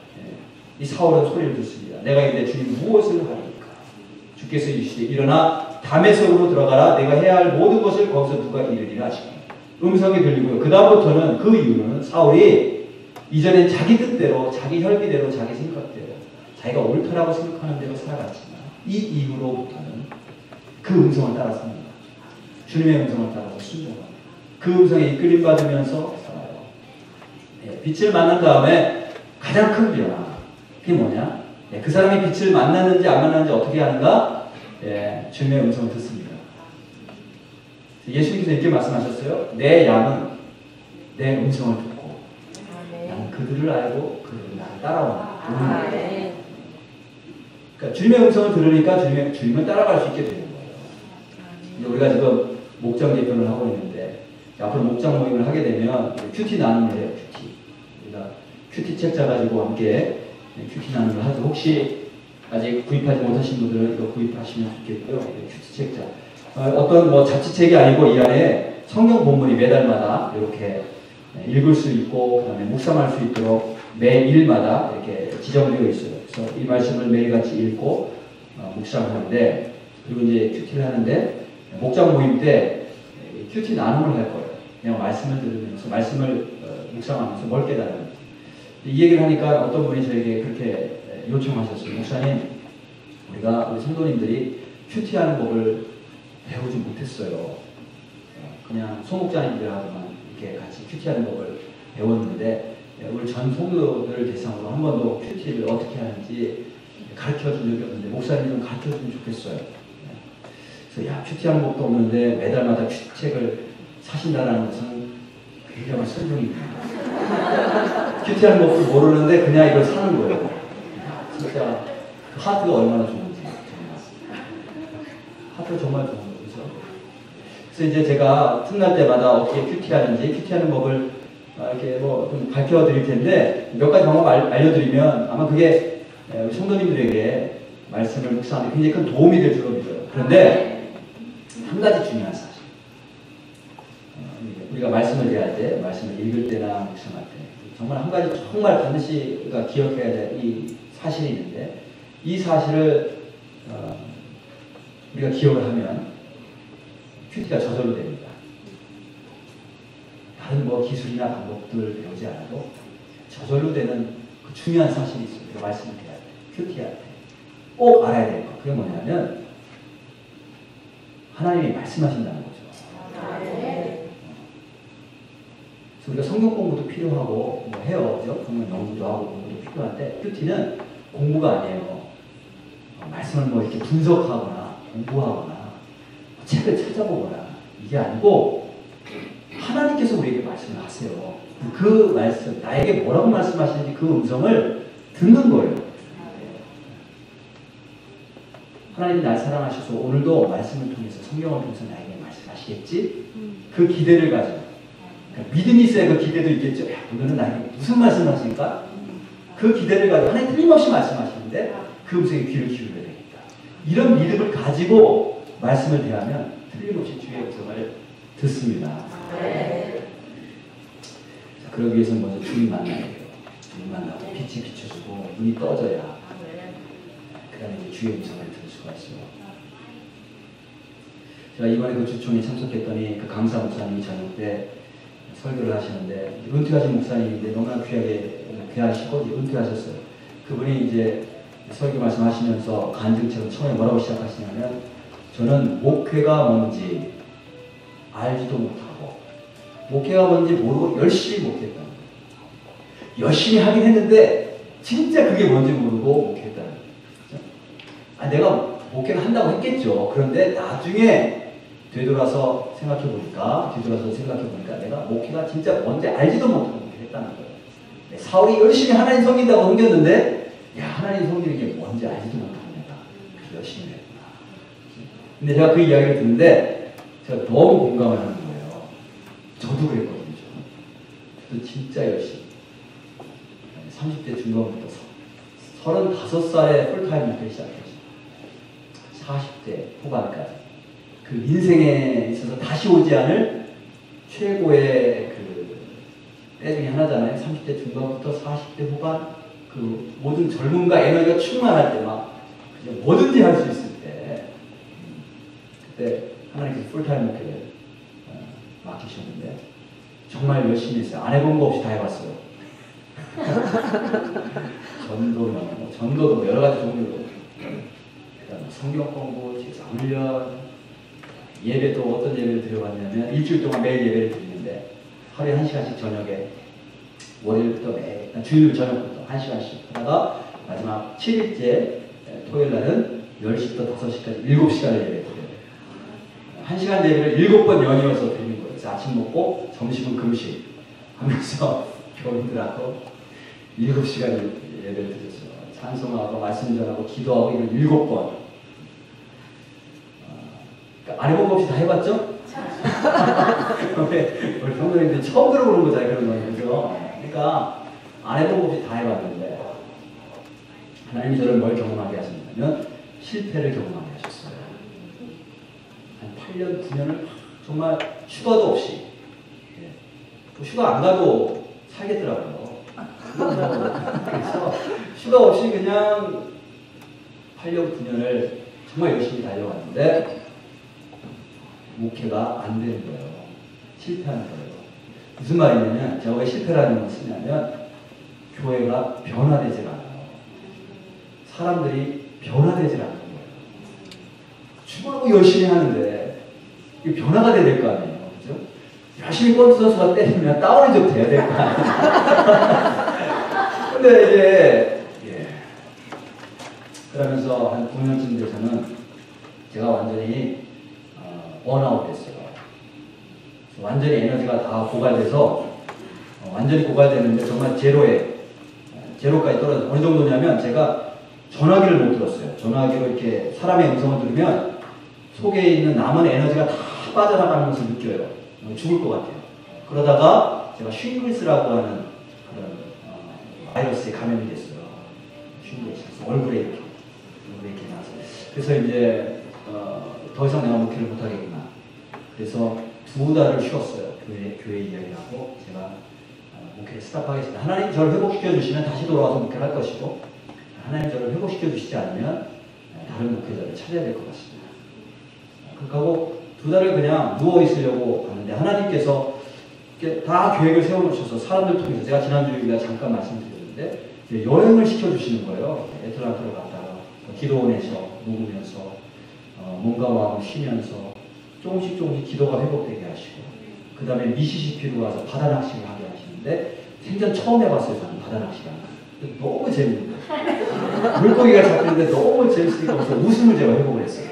이 사울은 소리를 듣습니다. 내가 이르되 주님 무엇을 하리까. 주께서 이르시되 일어나 다메섹으로 들어가라. 내가 해야 할 모든 것을 거기서 누가 이르리라 하시고 음성이 들리고요. 그 다음부터는 그 이유는 사울이 이전엔 자기 뜻대로 자기 혈기대로 자기 생각대로 자기가 옳다라고 생각하는 대로 살아갔지만 이 이후로부터는 그 음성을 따라 삽니다. 주님의 음성을 따라서 순종합니다. 그 음성에 이끌림 받으면서 살아요. 빛을 만난 다음에 가장 큰 변화 그게 뭐냐? 그 사람이 빛을 만났는지 안 만났는지 어떻게 하는가? 주님의 음성을 듣습니다. 예수님께서 이렇게 말씀하셨어요. 내 양은 내 음성을 듣고 나는 그들을 알고 그들은 나를 따라오는 거예요. 그러니까 주님의 음성을 들으니까 주님을 따라갈 수 있게 되는 거예요. 우리가 지금 목장 개편을 하고 있는데 앞으로 목장 모임을 하게 되면 큐티 나눔을 해요. 우리가 큐티 책자 가지고 함께 큐티 나눔을 하죠. 혹시 아직 구입하지 못하신 분들은 이거 구입하시면 좋겠고요. 큐티 책자. 어떤 뭐 잡지책이 아니고 이 안에 성경 본문이 매달마다 이렇게 읽을 수 있고 그다음에 묵상할 수 있도록 매일마다 이렇게 지정되어 있어요. 그래서 이 말씀을 매일같이 읽고 묵상하는데 그리고 이제 큐티를 하는데 목장 모임 때 큐티 나눔을 할 거예요. 그냥 말씀을 들으면서 말씀을 묵상하면서 뭘 깨달으면 이 얘기를 하니까 어떤 분이 저에게 그렇게 요청하셨어요. 목사님, 우리 성도님들이 큐티하는 법을 배우지 못했어요. 그냥 소목자님들하고만 이렇게 같이 큐티하는 법을 배웠는데 우리 전 성도들 대상으로 한 번도 큐티를 어떻게 하는지 가르쳐준 적이 없는데 목사님 좀 가르쳐주면 좋겠어요. 그래서 야, 큐티하는 법도 없는데 매달마다 큐티책을 사신다는 것은 굉장히 순종입니다. 큐티하는 법도 모르는데 그냥 이걸 사는 거예요. 진짜 그 하트가 얼마나 좋은지 하트가 정말 좋은 거죠. 그래서 이제 제가 틈날 때마다 어떻게 큐티하는지 큐티하는 법을 이렇게 뭐 좀 밝혀 드릴 텐데 몇 가지 방법 알려드리면 아마 그게 우리 성도님들에게 말씀을 묵상하는데 굉장히 큰 도움이 될 줄로 믿어요. 그런데 한 가지 중요한 사실. 우리가 말씀을 대할 때, 말씀을 읽을 때나 묵상할 때 정말 한 가지 정말 반드시 우리가 기억해야 될 이 사실이 있는데 이 사실을 우리가 기억을 하면 큐티가 저절로 됩니다. 다른 뭐 기술이나 방법들을 배우지 않아도 저절로 되는 그 중요한 사실이 있어요. 우리가 말씀을 대할 때, 큐티할 때 꼭 알아야 될 거. 그게 뭐냐면 하나님이 말씀하신다는 거죠. 그래서 우리가 성경 공부도 필요하고 뭐 해요. 그죠? 성경 연구도 하고 공부도 필요한데 큐티는 공부가 아니에요. 말씀을 뭐 이렇게 분석하거나 공부하거나 책을 찾아보거나 이게 아니고 하나님께서 우리에게 말씀을 하세요. 그 말씀, 나에게 뭐라고 말씀하시는지 그 음성을 듣는 거예요. 하나님이 날 사랑하셔서 오늘도 말씀을 통해서 성경을 통해서 나에게 말씀하시겠지? 그 기대를 가지고 그러니까 믿음이 있어야 그 기대도 있겠죠. 야, 오늘은 나에게 무슨 말씀을 하실까? 그 기대를 가지고 하나님 틀림없이 말씀하시는데 그 음성에 귀를 기울여야 되겠다. 이런 믿음을 가지고 말씀을 대하면 틀림없이 주의 음성을 듣습니다. 자, 그러기 위해서는 먼저 주님 만나야 돼요. 주님 만나고 빛이 비춰주고 눈이 떠져야 그 약간의 이제 주의 음성을 들을 수가 있어요. 제가 이번에 그 주총에 참석했더니 그 강사 목사님이 저녁 때 설교를 하시는데 은퇴하신 목사님인데 너무나 귀하시고 은퇴하셨어요. 그분이 이제 설교 말씀하시면서 간증처럼 처음에 뭐라고 시작하시냐면 저는 목회가 뭔지 알지도 못하고 목회가 뭔지 모르고 열심히 목회했다는 거예요. 열심히 하긴 했는데 진짜 그게 뭔지 모르고 목회했다는 거예요. 내가 목회를 한다고 했겠죠. 그런데 나중에 뒤돌아서 생각해 보니까 내가 목회가 진짜 뭔지 알지도 못하고 목회했다는 거예요. 사울이 열심히 하나님 섬긴다고 섬겼는데 야 하나님 섬기는 게 뭔지 알지도 못하는 내가 열심히 했구나. 근데 제가 그 이야기를 듣는데 제가 너무 공감을 하는 거예요. 저도 그랬거든요. 저도 진짜 열심히 30대 중반부터 35살에 풀타임 목회를 시작했죠. 40대 후반까지 그 인생에 있어서 다시 오지 않을 최고의 그 때 중에 하나잖아요. 30대 중반부터 40대 후반 그 모든 젊음과 에너지가 충만할 때 막 뭐든지 할 수 있을 때 그때 하나님께서 풀타임 목회를 맡기셨는데 정말 열심히 했어요. 안 해본 거 없이 다 해봤어요. 전도도 여러 가지 종류로 그다음에 성경 공부, 제사 훈련, 예배도 어떤 예배를 드려봤냐면 일주일 동안 매일 예배를 드리는데 하루에 1시간씩 저녁에 월요일부터 매일 주일 저녁부터 1시간씩 하다가 마지막 7일째 토요일 날은 10시부터 5시까지 7시간을 예배 드려요. 1시간 예배를 7번 연이어서 드리는 거예요. 그래서 아침 먹고 점심은 금식 하면서 교인들하고 7시간 예배를 드렸어요. 찬송하고 말씀 전하고 기도하고 이걸 7번. 안 해본 거 없이 다 해봤죠? 우리 성도님들이 처음 들어보는 거잖아요. 그런 거는. 그죠? 그러니까 안 해본 거 없이 다 해봤는데 하나님이 저를 뭘 경험하게 하셨냐면 실패를 경험하게 하셨어요. 한 8년, 9년을 정말 휴가도 없이 휴가 안 가도 살겠더라고요. 그래서 휴가 없이 그냥 8년, 9년을 정말 열심히 달려왔는데 목회가 안 되는 거예요. 실패하는 거예요. 무슨 말이냐면 제가 왜 실패라는 걸 쓰냐면 교회가 변화되질 않아요. 사람들이 변화되질 않는 거예요. 주말고 열심히 하는데 이게 변화가 돼야 될 거 아니에요. 그죠? 열심히 골프 선수가 때리면 다운이 좀 돼야 될 거 아니에요. 근데 이제 그러면서 한 9년쯤 돼서는 제가 완전히 번아웃 됐어요. 완전히 에너지가 다 고갈돼서 완전히 고갈되는데 정말 제로까지 떨어져. 어느 정도냐면 제가 전화기를 못 들었어요. 전화기로 이렇게 사람의 음성을 들으면 속에 있는 남은 에너지가 다 빠져나가는 것을 느껴요. 죽을 것 같아요. 그러다가 제가 쉰글스라고 하는 그런 바이러스에 감염이 됐어요. 쉰글스. 얼굴에 이렇게 나서. 그래서 이제 더 이상 내가 목회를 못하겠구나. 그래서 2달을 쉬었어요. 교회 이야기하고 제가 목회를 스탑하겠습니다. 하나님 저를 회복시켜 주시면 다시 돌아와서 목회를 할 것이고 하나님 저를 회복시켜 주시지 않으면 다른 목회자를 찾아야 될 것 같습니다. 그렇게 하고 2달을 그냥 누워 있으려고 하는데 하나님께서 다 계획을 세워놓으셔서 사람들 통해서 제가 지난주에 잠깐 말씀드렸는데 여행을 시켜주시는 거예요. 애틀란타로 갔다가 기도원에서 묵으면서 몸과 마음을 쉬면서 조금씩 기도가 회복되게 하시고 그 다음에 미시시피로 와서 바다 낚시를 하게 하시는데 생전 처음 해봤어요. 저는 바다 낚시를. 너무 재밌는 거예요. 물고기가 잡히는데 너무 재밌으니까 웃음을 제가 회복을 했어요.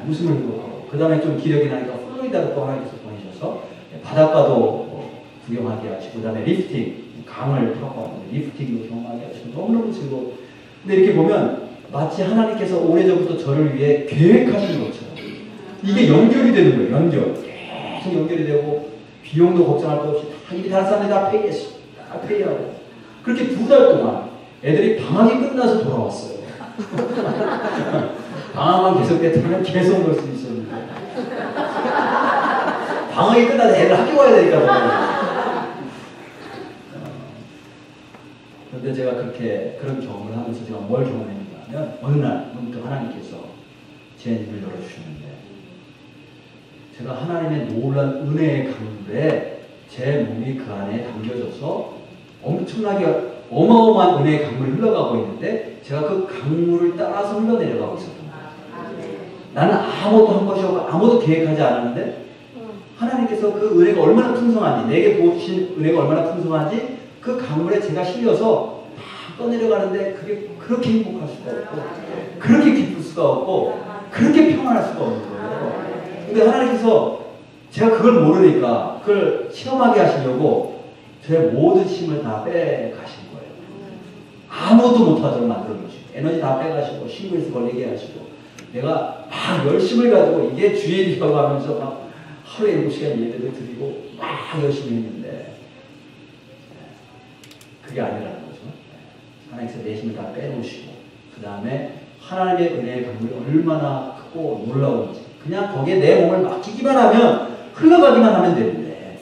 웃음을 회복하고 그 다음에 좀 기력이 나니까 플로리다로 또 하나님께서 보내셔서 바닷가도 구경하게 하시고 그 다음에 리프팅 강을 타고 왔는데 리프팅도 경험하게 하시고 너무너무 즐거워. 근데 이렇게 보면 마치 하나님께서 오래전부터 저를 위해 계획하신 것처럼 이게 연결이 되는 거예요. 계속 연결이 되고 비용도 걱정할 것 없이 다 이게 다른 사람들이 다 페이했어. 다 페이하고 그렇게 2달 동안 애들이 방학이 끝나서 돌아왔어요. 방학만 계속됐다면 계속 놀 수 있었는데 방학이 끝나서 애들 학교 가야 되니까 그런데 제가 그런 경험을 하면서 제가 뭘 경험했는가 하면 어느 날 문득 하나님께서 제 눈을 열어주셨는데 제가 하나님의 놀란 은혜의 강물에 제 몸이 그 안에 담겨져서 엄청나게 어마어마한 은혜의 강물이 흘러가고 있는데 제가 그 강물을 따라서 흘러내려가고 있었던 거예요. 나는 아무것도 한 것이 없고 아무것도 계획하지 않았는데 하나님께서 그 은혜가 얼마나 풍성한지, 내게 부어주신 은혜가 얼마나 풍성한지 그 강물에 제가 실려서 막 떠내려가는데 그게 그렇게 행복할 수가 없고 그렇게 기쁠 수가 없고 그렇게 평안할 수가 없는 거예요. 근데 하나님께서 제가 그걸 모르니까 그걸 체험하게 하시려고 제 모든 힘을 다 빼가신 거예요. 아무것도 못하도록 만들어 주시고 에너지 다 빼가시고 신고에서 걸리게 하시고 내가 막 열심을 가지고 이게 주의 일이라고 하면서 막 하루에 7시간 예배를 드리고 막 열심히 했는데 그게 아니라는 거죠. 하나님께서 내 힘을 다 빼놓으시고 그 다음에 하나님의 은혜의 강물이 얼마나 크고 놀라운지 그냥 거기에 내 몸을 맡기기만 하면 흘러가기만 하면 되는데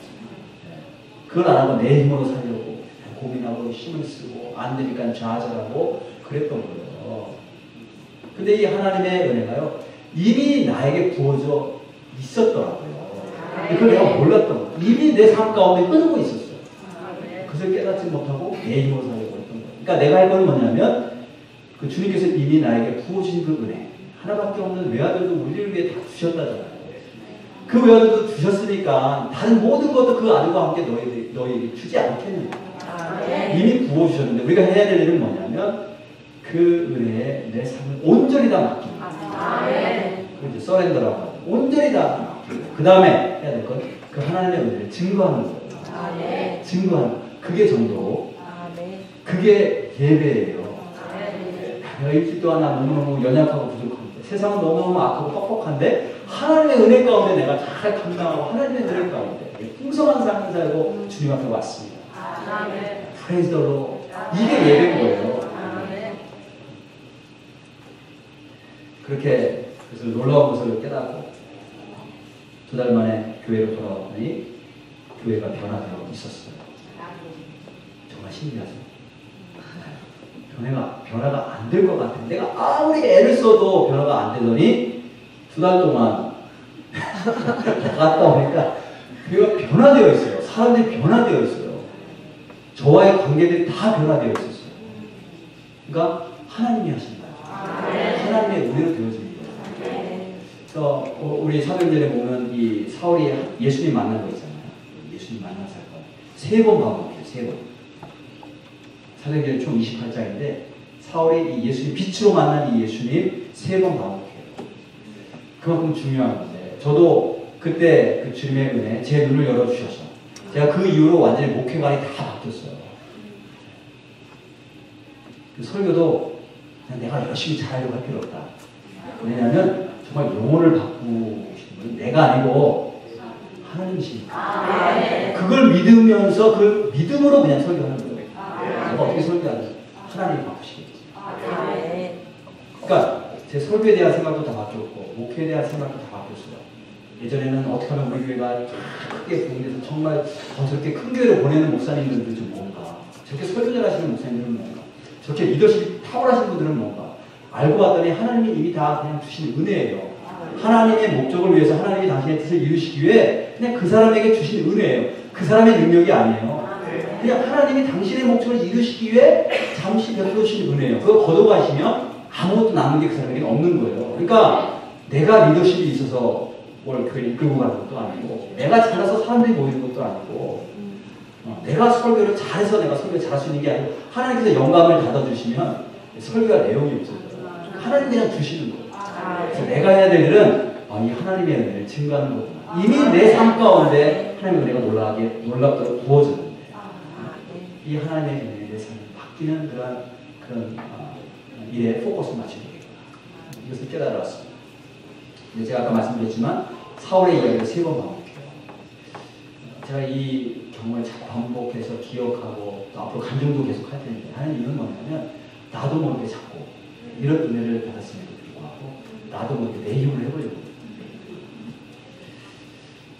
그걸 안 하고 내 힘으로 살려고 고민하고 힘을 쓰고 안 되니까 좌절하고 그랬던 거예요. 근데 이 하나님의 은혜가요 이미 나에게 부어져 있었더라고요. 그걸 내가 몰랐던 거예요. 이미 내 삶 가운데 흐르고 있었어요. 그것을 깨닫지 못하고 내 힘으로 살려고 했던 거예요. 그러니까 내가 할 건 뭐냐면 그 주님께서 이미 나에게 부어주신 그 은혜 하나밖에 없는 외아들도 우리를 위해 다 주셨다잖아요. 그 외아들도 주셨으니까 다른 모든 것도 그 아들과 함께 너희에게 주지 않겠느냐. 이미 부어주셨는데 우리가 해야 될 일은 뭐냐면 그 은혜에 내 삶을 온전히 다 맡기는 거예요. 이제 서렌더라고 하죠. 온전히 다 맡기고 그 다음에 해야 될 건 그 하나님의 은혜를 증거하는 거예요. 증거하는 거. 그게 전도. 그게 예배예요. 내가 일주일 동안 나 너무너무 연약하고 부족한데 세상은 너무너무 악하고 뻑뻑한데 하나님의 은혜 가운데 내가 잘 감당하고 하나님의 은혜 가운데 풍성한 삶을 살고 주님 앞에 왔습니다. 프레이즈 더 로드. 이게 예배인 거예요. 그렇게 그래서 놀라운 것을 깨닫고 2달 만에 교회로 돌아왔더니 교회가 변화되어 있었어요. 정말 신기하죠. 변화가 안 될 것 같은데 내가 아무리 애를 써도 변화가 안 되더니 2달 동안 갔다 오니까 교회가 변화되어 있어요. 사람들이 변화되어 있어요. 저와의 관계들이 다 변화되어 있었어요. 그러니까 하나님이 하신다. 하나님의 은혜로 되어집니다. 그래서 우리 사도행전에 보면 이 사울이 예수님 만난 거 있잖아요. 예수님 만난 사건 3번 반복해요. 3번. 사도행전 총 28장인데 사울이 이 예수님 빛으로 만난 이 예수님 3번 반복해요. 그만큼 중요한 건데 저도 그때 그 주님의 은혜 제 눈을 열어주셔서 제가 그 이후로 완전히 목회관이 다 바뀌었어요. 그 설교도 그냥 내가 열심히 잘하려고 할 필요 없다. 왜냐하면 정말 영혼을 바꾸시는 분 내가 아니고 하나님이시니까 그걸 믿으면서 그 믿음으로 그냥 설교하는 거예요. 내가 어떻게 설교하는지 하나님이 바꾸시겠지. 그러니까 제 설교에 대한 생각도 다 바뀌었고 목회에 대한 생각도 다 바뀌었어요. 예전에는 어떻게 하면 우리 교회가 크게 부흥돼서 정말 저렇게 큰 교회를 보내는 목사님들도 좀 뭔가 저렇게 설교 잘하시는 목사님들은 뭔가 저렇게 리더십이 탁월하신 분들은 뭔가 알고 봤더니 하나님이 이미 다 그냥 주신 은혜예요. 하나님의 목적을 위해서 하나님이 당신의 뜻을 이루시기 위해 그냥 그 사람에게 주신 은혜예요. 그 사람의 능력이 아니에요. 그냥 하나님이 당신의 목적을 이루시기 위해 잠시 베풀어 주신 은혜예요. 그거 걷어가시면 아무것도 남는 게 그 사람에게는 없는 거예요. 그러니까 내가 리더십이 있어서 뭘 교회를 이끌고 가는 것도 아니고 내가 잘해서 사람들이 모이는 것도 아니고 내가 설교를 잘해서 내가 설교를 잘할 수 있는 게 아니고 하나님께서 영감을 받아주시면 설교가 내용이 없어져요. 하나님 그냥 주시는 거예요. 그래서 내가 해야 될 일은 이 하나님의 은혜를 증거하는 거구나. 이미 내 삶 가운데 하나님의 은혜가 놀랍도록 부어졌는데 이 하나님의 은혜에 내 삶을 바뀌는 그런 일에 포커스를 맞추게 되겠구나. 이것을 깨달았습니다. 제가 아까 말씀드렸지만 사울의 이야기를 3번 반복해요. 제가 이 경험을 잘 반복해서 기억하고 또 앞으로 간증도 계속 할 텐데 하는 이유는 뭐냐면 나도 모르게 자꾸 이런 은혜를 받았음에도 불구하고 나도 모르게 내 힘으로 해보려고 해요.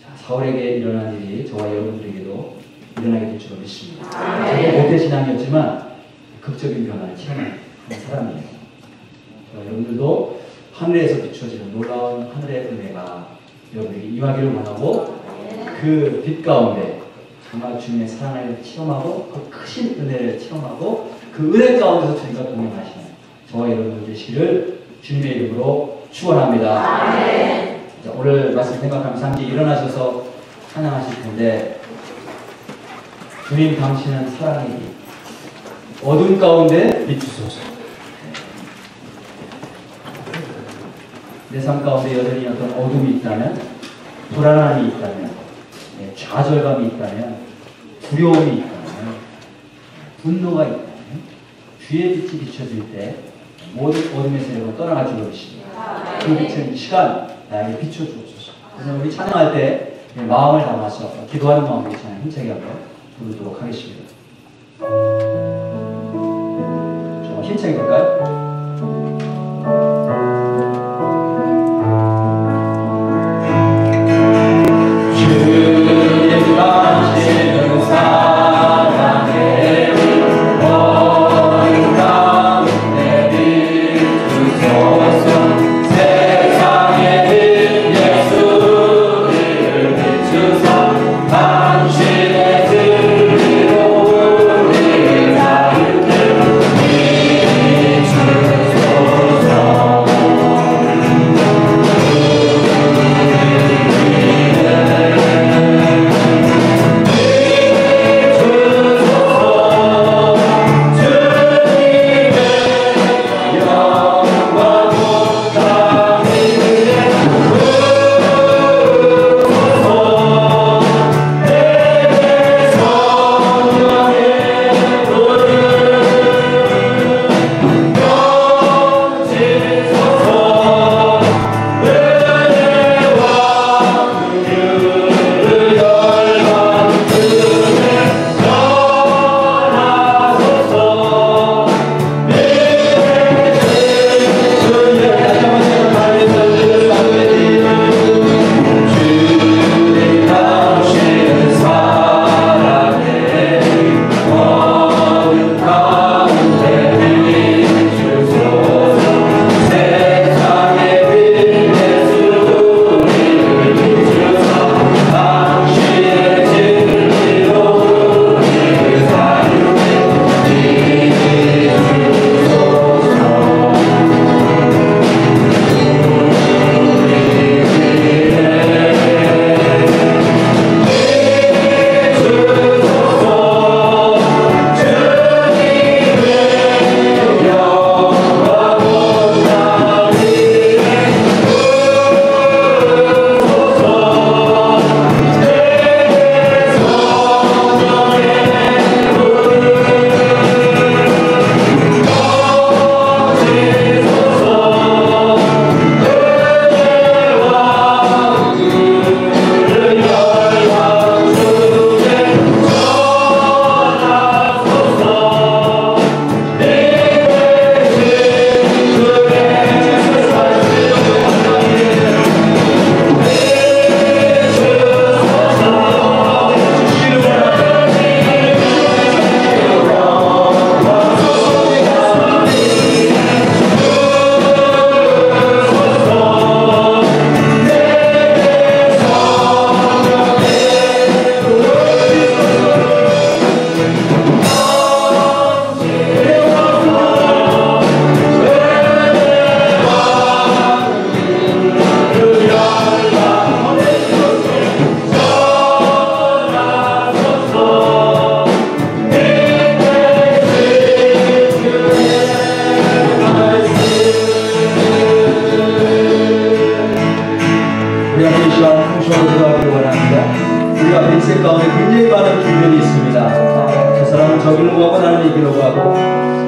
자, 사울에게 일어난 일이 저와 여러분들에게도 일어나게 될 줄로 믿습니다. 저도 모태신앙이었지만 극적인 변화를 체험한 사람이에요. 여러분들도 하늘에서 비춰지는 놀라운 하늘의 은혜가 여러분에게 임하기를 원하고 그 빛 가운데 정말 주님의 사랑을 체험하고 그 크신 은혜를 체험하고 그 은혜 가운데서 주님과 동행하시는 저와 여러분들 되시기를 주님의 이름으로 축원합니다. 아멘. 자, 오늘 말씀 생각하면서 함께 일어나셔서 찬양하실 텐데 주님 당신은 사랑이니 어둠 가운데 비추소서. 내 삶 가운데 여전히 어떤 어둠이 있다면, 불안함이 있다면, 좌절감이 있다면, 두려움이 있다면, 분노가 있다면 주의 빛이 비춰질 때 모든 어둠에서 여러분 떠나가지고 계십니다. 그 빛을 이 시간 나에게 비춰주옵소서. 그래서 우리 찬양할 때 마음을 담아서 기도하는 마음으로 찬양 힘차게 한번 부르도록 하겠습니다. 좀 힘차게 볼까요?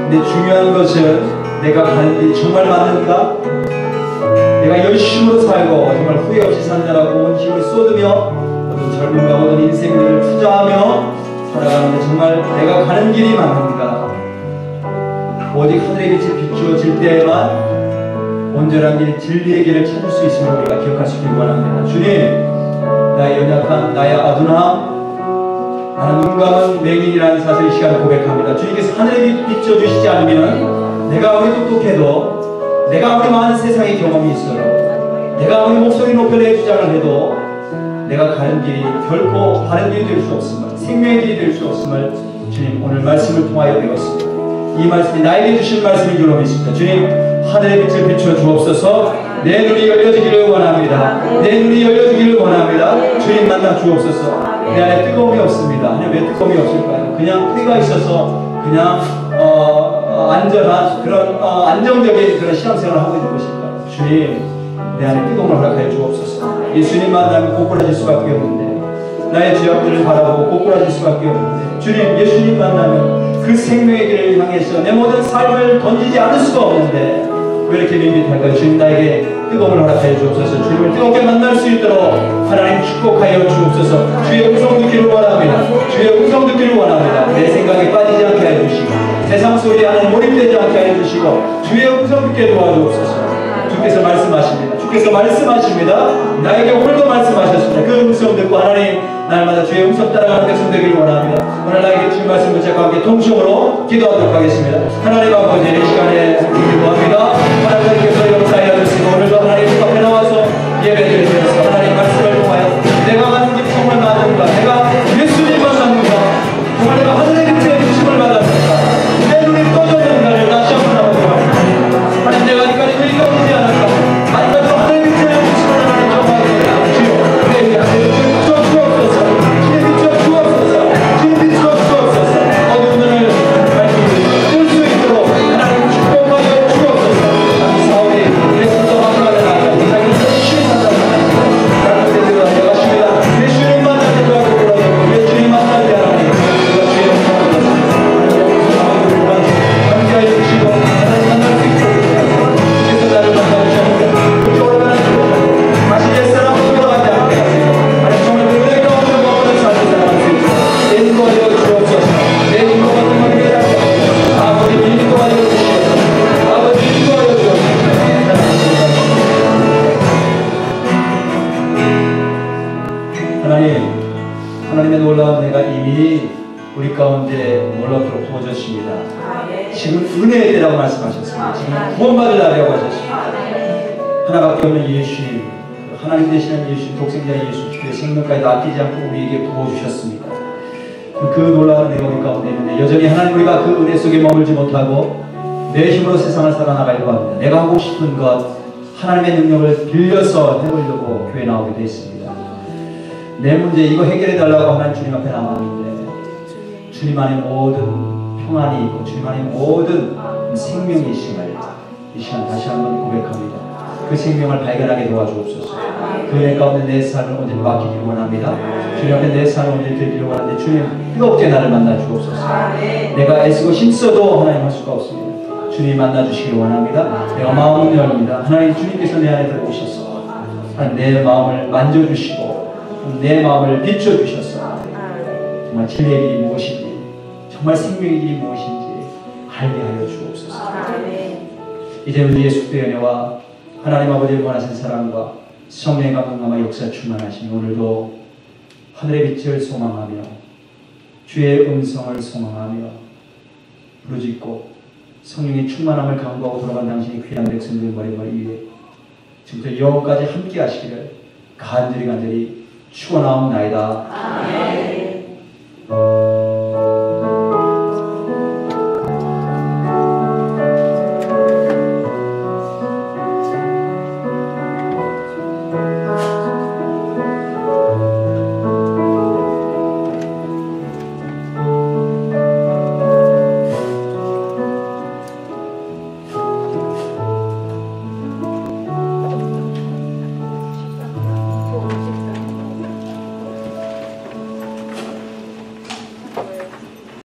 근데 중요한 것은 내가 가는 길이 정말 맞는가? 내가 열심으로 살고 정말 후회 없이 산다라고 온 힘을 쏟으며 모든 젊음과 모든 인생들을 투자하며 살아가는데 정말 내가 가는 길이 맞는가? 오직 하늘의 빛이 비추어질 때에만 온전한 길, 진리의 길을 찾을 수 있음을 우리가 기억할 수 있길 원합니다. 주님, 나의 연약함, 나의 아둔함, 나는 눈 감은 맹인이라는 사실 이 시간 고백합니다. 주님께서 하늘의 빛 비춰주시지 않으면 내가 아무리 똑똑해도 내가 아무리 많은 세상의 경험이 있어도, 내가 아무리 목소리 높여내 주장을 해도 내가 가는 길이 결코 바른 길이 될 수 없음을, 생명의 길이 될 수 없음을 주님 오늘 말씀을 통하여 배웠습니다. 이 말씀이 나에게 주신 말씀인 줄로 믿습니다. 주님, 하늘의 빛을 비추어 주옵소서. 내 눈이 열려지기를 원합니다. 내 눈이 열려지기를 원합니다. 주님 만나 주옵소서. 내 안에 뜨거움이 없습니다. 아니, 왜 뜨거움이 없을까요? 그냥 뿌리가 있어서 그냥 안전한 그런 안정적인 그런 신앙생활을 하고 있는 것일까요? 주님, 내 안에 뜨거움을 허락하여 주옵소서. 예수님 만나면 꼬꾸라질 수밖에 없는데, 나의 죄악들을 바라보고 꼬꾸라질 수밖에 없는데, 주님, 예수님 만나면 그 생명의 길을 향해서 내 모든 삶을 던지지 않을 수가 없는데 왜 이렇게 밋밋할까요? 주님, 나에게 뜨거움을 허락하여 주옵소서. 주님을 뜨겁게 만날 수 있도록 하나님 축복하여 주옵소서. 주의 음성 듣기를 원합니다. 주의 음성 듣기를 원합니다. 내 생각에 빠지지 않게 하여 주시고, 세상 소리 안에 몰입되지 않게 하여 주시고, 주의 음성 듣게 도와주옵소서. 주께서 말씀하십니다. 주께서 말씀하십니다. 나에게 오늘도 말씀하셨습니다. 그 음성 듣고 하나님, 날마다 주의 음성 따라가는 백성 되기를 원합니다. 오늘 나에게 주신 말씀 문자과 함께 통성으로 기도하도록 하겠습니다. 하나님 아버지, 이 시간에 기도합니다. 하나님께서 역사하여 주시고, 오늘도 하나님 앞에 나와서 예배를 드리면서 하나님 말씀을 통하여 내가 가는 길 정말 맞는가, 내가 예수님 만났는가, 정말 내가 하늘의 빛에 주심을 받았는가, 내 눈이 떠졌는가를 다시 한번 나오도록 하겠습니다. 하나님, 내가 아직까지 의의가 오지 않았다, 아직까지 하늘의 빛에 주심을 하나님 정말입니다. 주여, 내 안에 비춰 주옵소서. 주의 비춰 주옵소서. 주의 비춰 주옵소서. 어두운 눈을 밝히고 뜰 수 있도록 하나님 축복하여 주옵소서. 사울이 예수님과 만나는 나가 자기를 열심히 산다고 하십니다. 하나님 되들어 내가십니다. 예수님 만날 때도 하고 그러고, 예수님 만날 때 하나님 내가 주의 영광을 받았습니다. 하나님 함께하여 주시고 하나님 만날 수 있도록 주께서 나를 만나주셨는데 그쪽으로 가는 길 다시 옛사람으로 돌아가지 않게 하시고, 하나님 정말 은혜 가운데 머무는 삶을 살아갈 수 있도록 내 인도가 되어 주옵소서. 내 인도가 정말 위대하게 아버지 인도가 되어 주옵소서. 아버지 인도가 되어 주옵소서. 하나님, 하나님의 놀라운 은혜가 이미 우리 가운데 놀랍도록 부어졌습니다. 지금 은혜의 때라고 말씀하셨습니다. 지금 구원받을 날이라고 하셨습니다. 하나밖에 없는 예수님, 하나님 되시는 예수님, 독생자 예수, 주의 생명까지 아끼지 않고 우리에게 부어주셨습니다. 그 놀라운 은혜가 우리 가운데 있는데 여전히 하나님, 우리가 그 은혜 속에 머물지 못하고 내 힘으로 세상을 살아나가려고 합니다. 내가 하고 싶은 것, 하나님의 능력을 빌려서 해보려고 교회에 나오게 되었습니다. 내 문제 이거 해결해달라고 하나님 주님 앞에 나왔는데, 주님 안에 모든 평안이 있고 주님 안에 모든 생명이 있음을 이 시간 다시 한번 고백합니다. 그 생명을 발견하게 도와주옵소서. 그 은혜 가운데 내 삶을 온전히 맡기기를 원합니다. 주님 앞에 내 삶을 온전히 드리기를 원하는데 주님, 뜨겁게 나를 만나 주옵소서. 내가 애쓰고 힘써도 하나님 할 수가 없습니다. 주님 만나 주시기를 원합니다. 내가 마음을 열립니다. 하나님, 주님께서 내 안에 들어오셔서 하나님 내 마음을 만져주시고 내 마음을 비춰주셔서 정말 진리의 길이 무엇인지, 정말 생명의 길이 무엇인지 알게 하여 주옵소서. 이제 우리 예수 그리스도의 은혜와 하나님 아버지의 원하신 사랑과 성령의 감동감화 역사 충만하시니 오늘도 하늘의 빛을 소망하며 주의 음성을 소망하며 부르짖고 성령의 충만함을 강구하고 돌아간 당신의 귀한 백성들의 머리머리 위에 지금부터 영원까지 함께 하시기를 간절히 축원하옵나이다. 아멘.